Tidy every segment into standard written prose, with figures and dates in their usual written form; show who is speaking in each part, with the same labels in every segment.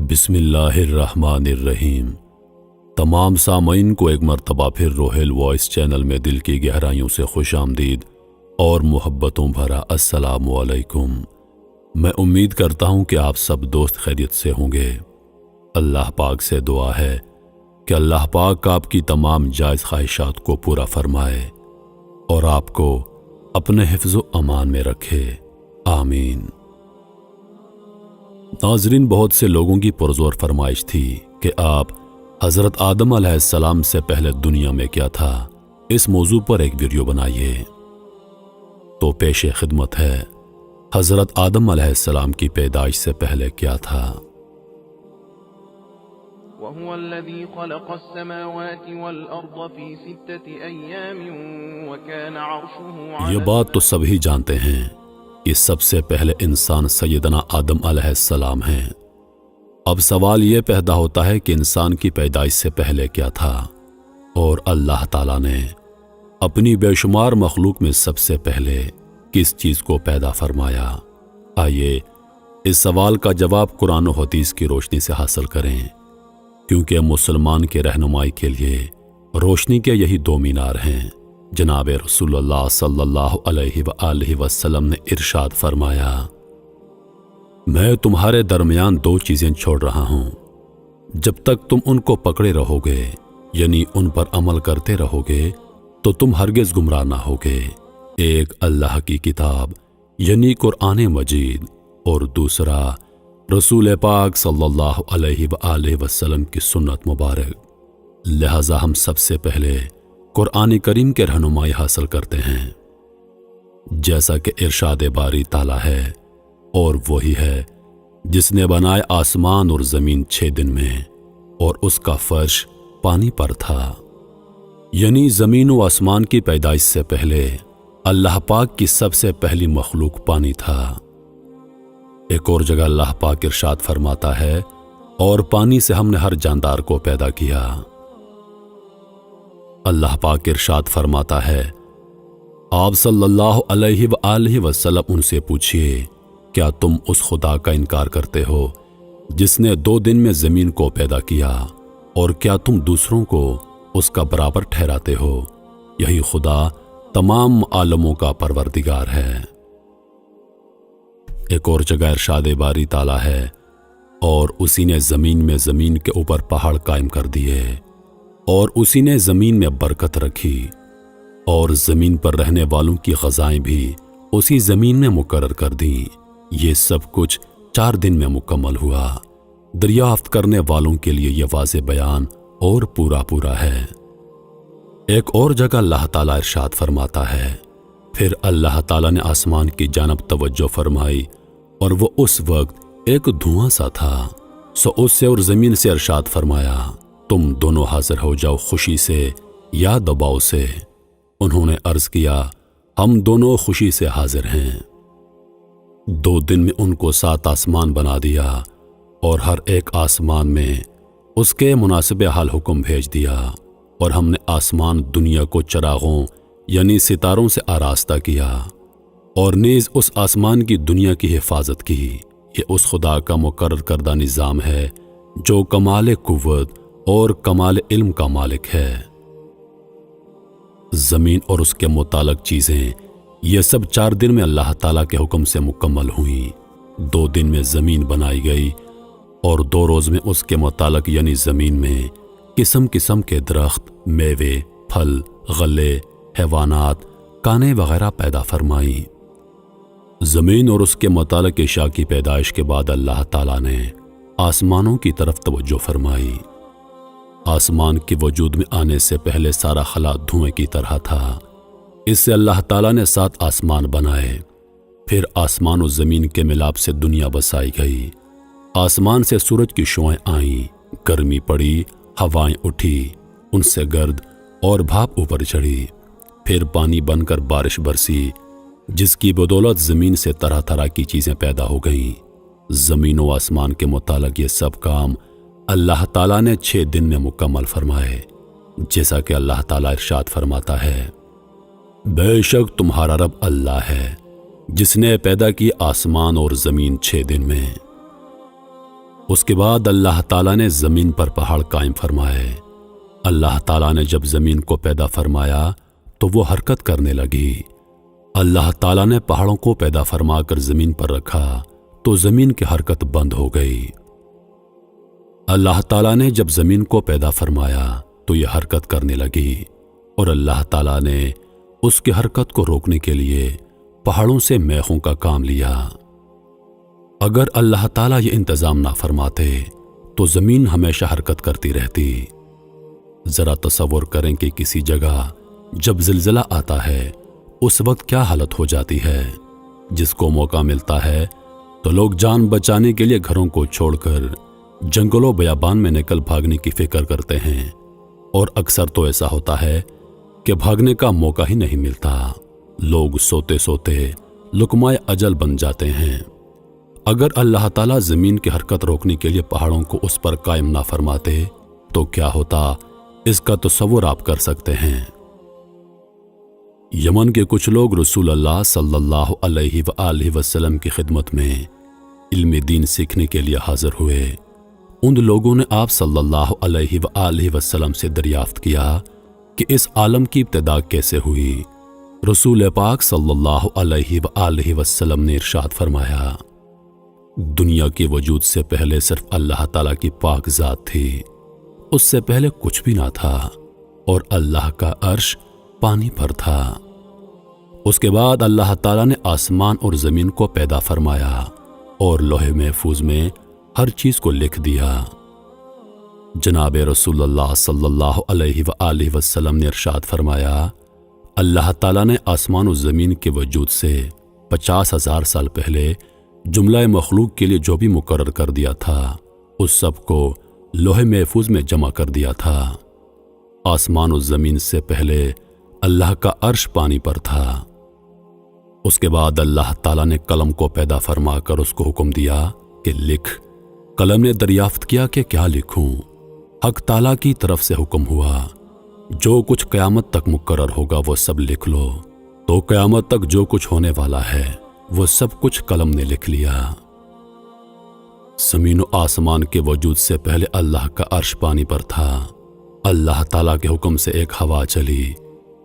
Speaker 1: بسم اللہ الرحمن الرحیم۔ تمام سامعین کو ایک مرتبہ پھر روہیل وائس چینل میں دل کی گہرائیوں سے خوش آمدید اور محبتوں بھرا السلام علیکم۔ میں امید کرتا ہوں کہ آپ سب دوست خیریت سے ہوں گے۔ اللہ پاک سے دعا ہے کہ اللہ پاک آپ کی تمام جائز خواہشات کو پورا فرمائے اور آپ کو اپنے حفظ و امان میں رکھے، آمین۔ ناظرین، بہت سے لوگوں کی پرزور فرمائش تھی کہ آپ حضرت آدم علیہ السلام سے پہلے دنیا میں کیا تھا، اس موضوع پر ایک ویڈیو بنائیے۔ تو پیش خدمت ہے حضرت آدم علیہ السلام کی پیدائش سے پہلے کیا تھا۔
Speaker 2: وَهُوَ الَّذِي خَلَقَ السَّمَاوَاتِ وَالْأَرْضَ فِي 6 أَيَّامٍ وَكَانَ عَرْشُهُ عَلَى
Speaker 1: یہ بات تو سبھی جانتے ہیں کہ سب سے پہلے انسان سیدنا آدم علیہ السلام ہیں۔ اب سوال یہ پیدا ہوتا ہے کہ انسان کی پیدائش سے پہلے کیا تھا، اور اللہ تعالیٰ نے اپنی بے شمار مخلوق میں سب سے پہلے کس چیز کو پیدا فرمایا۔ آئیے اس سوال کا جواب قرآن و حدیث کی روشنی سے حاصل کریں، کیونکہ مسلمان کے رہنمائی کے لیے روشنی کے یہی دو مینار ہیں۔ جناب رسول اللہ صلی اللہ علیہ وآلہ وسلم نے ارشاد فرمایا، میں تمہارے درمیان دو چیزیں چھوڑ رہا ہوں، جب تک تم ان کو پکڑے رہو گے، یعنی ان پر عمل کرتے رہو گے، تو تم ہرگز گمراہ نہ ہوگے۔ ایک اللہ کی کتاب یعنی قرآن مجید، اور دوسرا رسول پاک صلی اللہ علیہ وآلہ وسلم کی سنت مبارک۔ لہذا ہم سب سے پہلے قرآن کریم کے رہنمائی حاصل کرتے ہیں، جیسا کہ ارشاد باری تعالیٰ ہے، اور وہی ہے جس نے بنائے آسمان اور زمین 6 دن میں، اور اس کا فرش پانی پر تھا۔ یعنی زمین و آسمان کی پیدائش سے پہلے اللہ پاک کی سب سے پہلی مخلوق پانی تھا۔ ایک اور جگہ اللہ پاک ارشاد فرماتا ہے، اور پانی سے ہم نے ہر جاندار کو پیدا کیا۔ اللہ پاک ارشاد فرماتا ہے، آپ صلی اللہ علیہ وآلہ وسلم ان سے پوچھئے، کیا تم اس خدا کا انکار کرتے ہو جس نے 2 دن میں زمین کو پیدا کیا، اور کیا تم دوسروں کو اس کا برابر ٹھہراتے ہو؟ یہی خدا تمام عالموں کا پروردگار ہے۔ ایک اور جگہ ارشاد باری تعالیٰ ہے، اور اسی نے زمین میں زمین کے اوپر پہاڑ قائم کر دیے، اور اسی نے زمین میں برکت رکھی، اور زمین پر رہنے والوں کی غذائیں بھی اسی زمین میں مقرر کر دیں۔ یہ سب کچھ 4 دن میں مکمل ہوا۔ دریافت کرنے والوں کے لیے یہ واضح بیان اور پورا ہے۔ ایک اور جگہ اللہ تعالیٰ ارشاد فرماتا ہے، پھر اللہ تعالیٰ نے آسمان کی جانب توجہ فرمائی، اور وہ اس وقت ایک دھواں سا تھا، سو اس سے اور زمین سے ارشاد فرمایا، تم دونوں حاضر ہو جاؤ خوشی سے یا دباؤ سے۔ انہوں نے عرض کیا، ہم دونوں خوشی سے حاضر ہیں۔ 2 دن میں ان کو 7 آسمان بنا دیا، اور ہر ایک آسمان میں اس کے مناسب حال حکم بھیج دیا، اور ہم نے آسمان دنیا کو چراغوں یعنی ستاروں سے آراستہ کیا، اور نیز اس آسمان کی دنیا کی حفاظت کی۔ یہ اس خدا کا مقرر کردہ نظام ہے جو کمال قوت اور کمال علم کا مالک ہے۔ زمین اور اس کے متعلق چیزیں یہ سب 4 دن میں اللہ تعالیٰ کے حکم سے مکمل ہوئیں۔ 2 دن میں زمین بنائی گئی، اور 2 روز میں اس کے متعلق یعنی زمین میں قسم قسم کے درخت، میوے، پھل، غلے، حیوانات، کانیں وغیرہ پیدا فرمائیں۔ زمین اور اس کے متعلق اشیاء کی پیدائش کے بعد اللہ تعالیٰ نے آسمانوں کی طرف توجہ فرمائی۔ آسمان کے وجود میں آنے سے پہلے سارا خلا دھوئیں کی طرح تھا۔ اس سے اللہ تعالیٰ نے 7 آسمان بنائے۔ پھر آسمان و زمین کے ملاپ سے دنیا بسائی گئی۔ آسمان سے سورج کی شعائیں آئیں، گرمی پڑی، ہوائیں اٹھی، ان سے گرد اور بھاپ اوپر چڑھی۔ پھر پانی بن کر بارش برسی، جس کی بدولت زمین سے طرح طرح کی چیزیں پیدا ہو گئیں۔ زمین و آسمان کے متعلق یہ سب کام اللہ تعالیٰ نے 6 دن میں مکمل فرمائے، جیسا کہ اللہ تعالیٰ ارشاد فرماتا ہے، بے شک تمہارا رب اللہ ہے جس نے پیدا کی آسمان اور زمین 6 دن میں۔ اس کے بعد اللہ تعالیٰ نے زمین پر پہاڑ قائم فرمائے۔ اللہ تعالیٰ نے جب زمین کو پیدا فرمایا تو وہ حرکت کرنے لگی۔ اللہ تعالیٰ نے پہاڑوں کو پیدا فرما کر زمین پر رکھا تو زمین کی حرکت بند ہو گئی۔ اللہ تعالیٰ نے جب زمین کو پیدا فرمایا تو یہ حرکت کرنے لگی، اور اللہ تعالیٰ نے اس کی حرکت کو روکنے کے لیے پہاڑوں سے میخوں کا کام لیا۔ اگر اللہ تعالیٰ یہ انتظام نہ فرماتے تو زمین ہمیشہ حرکت کرتی رہتی۔ ذرا تصور کریں کہ کسی جگہ جب زلزلہ آتا ہے اس وقت کیا حالت ہو جاتی ہے۔ جس کو موقع ملتا ہے تو لوگ جان بچانے کے لیے گھروں کو چھوڑ کر جنگلوں بیابان میں نکل بھاگنے کی فکر کرتے ہیں، اور اکثر تو ایسا ہوتا ہے کہ بھاگنے کا موقع ہی نہیں ملتا۔ لوگ سوتے سوتے لقمۂ اجل بن جاتے ہیں۔ اگر اللہ تعالیٰ زمین کی حرکت روکنے کے لیے پہاڑوں کو اس پر قائم نہ فرماتے تو کیا ہوتا، اس کا تصور آپ کر سکتے ہیں۔ یمن کے کچھ لوگ رسول اللہ صلی اللہ علیہ وآلہ وسلم کی خدمت میں علم دین سیکھنے کے لیے حاضر ہوئے۔ ان لوگوں نے آپ صلی اللہ علیہ وآلہ وسلم سے دریافت کیا کہ اس عالم کی ابتدا کیسے ہوئی۔ رسول پاک صلی اللہ علیہ وآلہ وسلم نے ارشاد فرمایا، دنیا کے وجود سے پہلے صرف اللہ تعالیٰ کی پاک ذات تھی، اس سے پہلے کچھ بھی نہ تھا، اور اللہ کا عرش پانی پر تھا۔ اس کے بعد اللہ تعالیٰ نے آسمان اور زمین کو پیدا فرمایا اور لوح محفوظ میں ہر چیز کو لکھ دیا۔ جناب رسول اللہ صلی اللہ علیہ وآلہ وسلم نے ارشاد فرمایا، اللہ تعالیٰ نے آسمان و زمین کے وجود سے 50,000 سال پہلے جملہ مخلوق کے لیے جو بھی مقرر کر دیا تھا اس سب کو لوح محفوظ میں جمع کر دیا تھا۔ آسمان و زمین سے پہلے اللہ کا عرش پانی پر تھا۔ اس کے بعد اللہ تعالیٰ نے قلم کو پیدا فرما کر اس کو حکم دیا کہ لکھ۔ قلم نے دریافت کیا کہ کیا لکھوں؟ حق تعالیٰ کی طرف سے حکم ہوا، جو کچھ قیامت تک مقرر ہوگا وہ سب لکھ لو۔ تو قیامت تک جو کچھ ہونے والا ہے وہ سب کچھ قلم نے لکھ لیا۔ زمین و آسمان کے وجود سے پہلے اللہ کا عرش پانی پر تھا۔ اللہ تعالیٰ کے حکم سے ایک ہوا چلی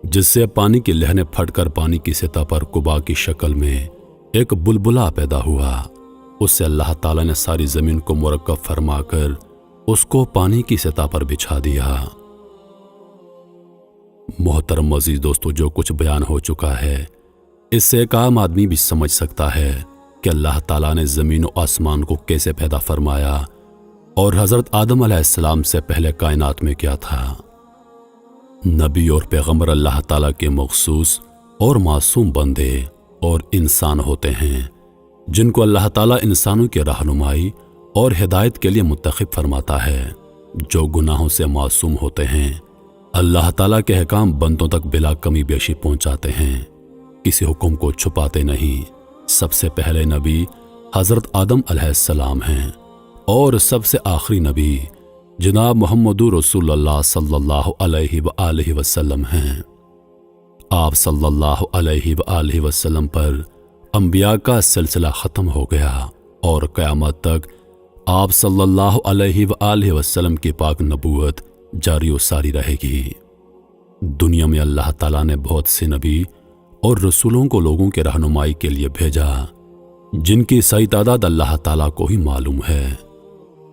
Speaker 1: جس سے پانی کی لہریں پھٹ کر پانی کی سطح پر قبا کی شکل میں ایک بلبلا پیدا ہوا۔ اس سے اللہ تعالیٰ نے ساری زمین کو مرکب فرما کر اس کو پانی کی سطح پر بچھا دیا۔ محترم عزیز دوستو، جو کچھ بیان ہو چکا ہے اس سے ایک عام آدمی بھی سمجھ سکتا ہے کہ اللہ تعالیٰ نے زمین و آسمان کو کیسے پیدا فرمایا اور حضرت آدم علیہ السلام سے پہلے کائنات میں کیا تھا۔ نبی اور پیغمبر اللہ تعالیٰ کے مخصوص اور معصوم بندے اور انسان ہوتے ہیں جن کو اللہ تعالیٰ انسانوں کی رہنمائی اور ہدایت کے لیے منتخب فرماتا ہے۔ جو گناہوں سے معصوم ہوتے ہیں اللہ تعالیٰ کے احکام بندوں تک بلا کمی بیشی پہنچاتے ہیں، کسی حکم کو چھپاتے نہیں۔ سب سے پہلے نبی حضرت آدم علیہ السلام ہیں اور سب سے آخری نبی جناب محمد رسول اللہ صلی اللہ علیہ وآلہ وسلم ہیں۔ آپ صلی اللہ علیہ وآلہ وسلم پر انبیاء کا سلسلہ ختم ہو گیا اور قیامت تک آپ صلی اللہ علیہ وآلہ وسلم کی پاک نبوت جاری و ساری رہے گی۔ دنیا میں اللہ تعالیٰ نے بہت سے نبی اور رسولوں کو لوگوں کے رہنمائی کے لیے بھیجا جن کی صحیح تعداد اللہ تعالیٰ کو ہی معلوم ہے۔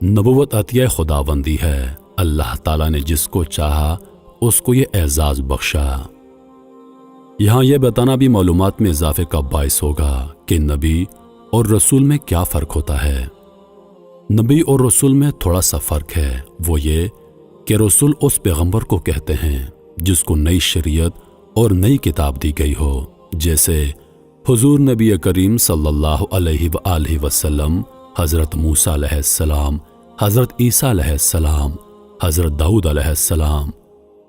Speaker 1: نبوت عطیہ خداوندی ہے، اللہ تعالیٰ نے جس کو چاہا اس کو یہ اعزاز بخشا۔ یہاں یہ بتانا بھی معلومات میں اضافے کا باعث ہوگا کہ نبی اور رسول میں کیا فرق ہوتا ہے۔ نبی اور رسول میں تھوڑا سا فرق ہے، وہ یہ کہ رسول اس پیغمبر کو کہتے ہیں جس کو نئی شریعت اور نئی کتاب دی گئی ہو، جیسے حضور نبی کریم صلی اللہ علیہ وآلہ وسلم، حضرت موسیٰ علیہ السلام، حضرت عیسیٰ علیہ السلام، حضرت داؤد علیہ السلام۔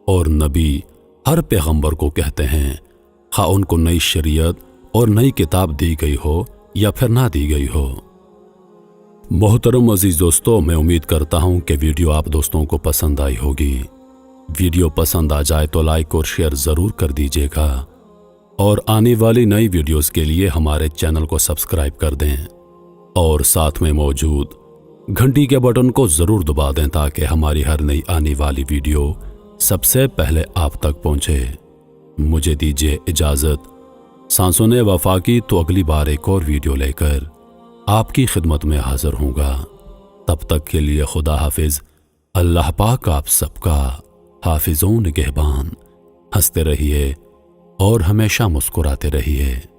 Speaker 1: اور نبی ہر پیغمبر کو کہتے ہیں، خواہ ان کو نئی شریعت اور نئی کتاب دی گئی ہو یا پھر نہ دی گئی ہو۔ محترم عزیز دوستو، میں امید کرتا ہوں کہ ویڈیو آپ دوستوں کو پسند آئی ہوگی۔ ویڈیو پسند آ جائے تو لائک اور شیئر ضرور کر دیجیے گا، اور آنے والی نئی ویڈیوز کے لیے ہمارے چینل کو سبسکرائب کر دیں، اور ساتھ میں موجود گھنٹی کے بٹن کو ضرور دبا دیں تاکہ ہماری ہر نئی آنے والی ویڈیو سب سے پہلے آپ تک پہنچے۔ مجھے دیجیے اجازت۔ سانسوں نے وفا کی تو اگلی بار ایک اور ویڈیو لے کر آپ کی خدمت میں حاضر ہوں گا۔ تب تک کے لیے خدا حافظ۔ اللہ پاک آپ سب کا حافظ و نگہبان۔ ہنستے رہیے اور ہمیشہ مسکراتے رہیے۔